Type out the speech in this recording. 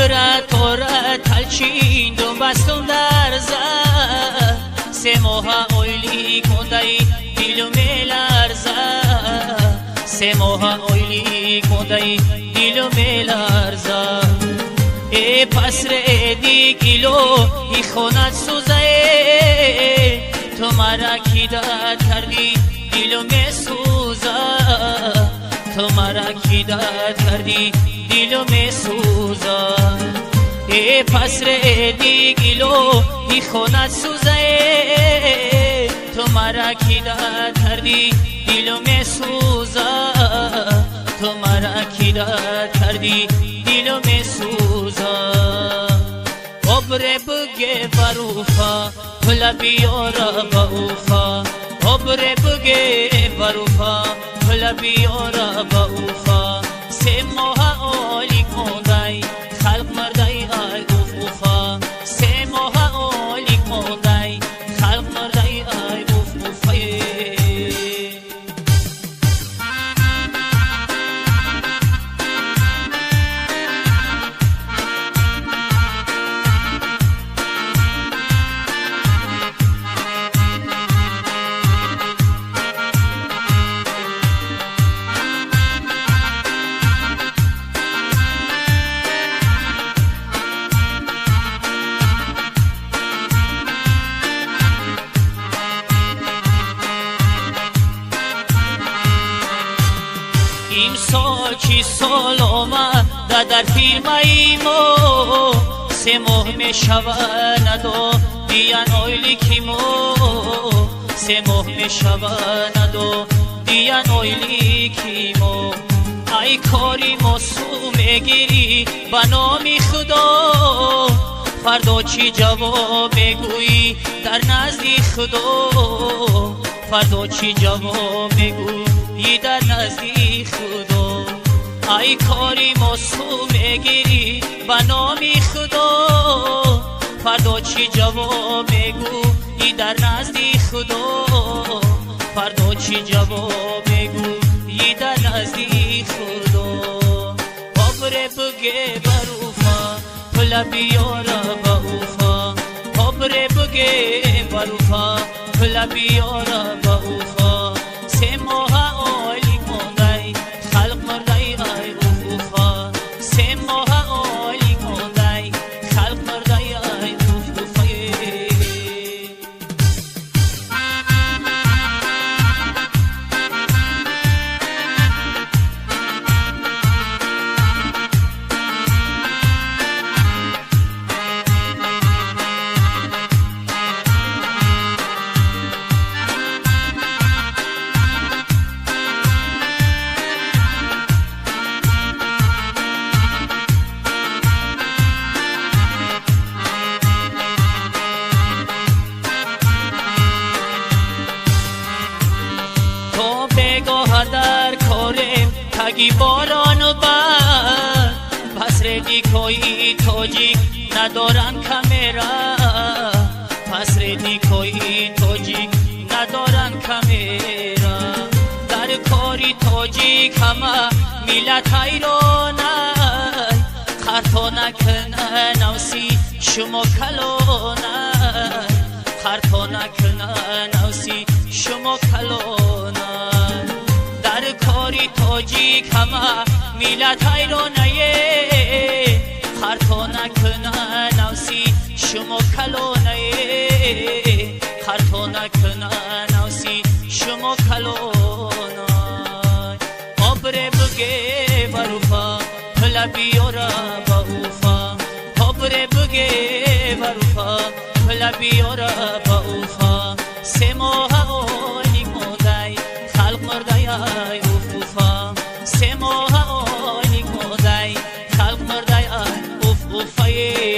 تورا تلچین دو بستم در زد سه ماه اویلی کندای دیلو میلرزد سه ماه اویلی کندای دیلو میلرزد ای پسر دی گیلو ای خونت سوزه تو مرا کیدت کردی دیلو می سوزه تو مرا کیدت کردی دیلو می سوزه ای پسر دی گیلو ای خونت سوزه تو مرا کیدت کردی دیلو می سوزه تو مرا کیدت کردی دیلو می سوزه عبر بگه بروفا پلا بیارا با اوفا عبر بگه بروفا پلا بیارا با اوفا سه ماه آلی کندای خلق مردای آی اوف اوفا سه ماه آلی کندای خلق مردای آی اوف اوفای امسال چی سال آمد در فیلمایمو سه ماه می شود و دیان اویلی کیمو سه ماه می شود و دیان اویلی کیمو ای کاری موسوم گیری با نام خدا فردا چی جواب میگویی در نزد خدا فردا چی جواب میگویی در نزد خدا ای کاری موسوم گیری با نام خدا فردا چی جواب میگویی در نزد خدا فردا چی جواب میگویی در نزد خدا عبر بگه بروفا پلا بیارا با اوفا عبر بگه بروفا پلا بیارا با اوفا سه ماه آلی کندای خلق مردای آی اوف اوفا سه ماه آلی کندای خلق مردای آی اوف اوفای در کارم تگی باران و بر پس ردی کوئی توجیک ندارن کمیرا پس ردی کوئی توجیک ندارن کمیرا در کاری توجیک همه ملت حیرانه خرطا نکنه نوسی شما کلانه خرطا نکنه نوسی شما کلانه در کاری تاجیک همه ملت حیرانه خرطا نکنه نوسی شما کلانه خرطا نکنه نوسی شما کلانه عبر بگه بروفا پلا بیارا با اوفا عبر بگه بروفا پلا بیارا با اوفا سه ماه آلی کندای خلق مردای آی اوف اوفا سه ماه آلی کندای خلق مردای آی اوف اوفای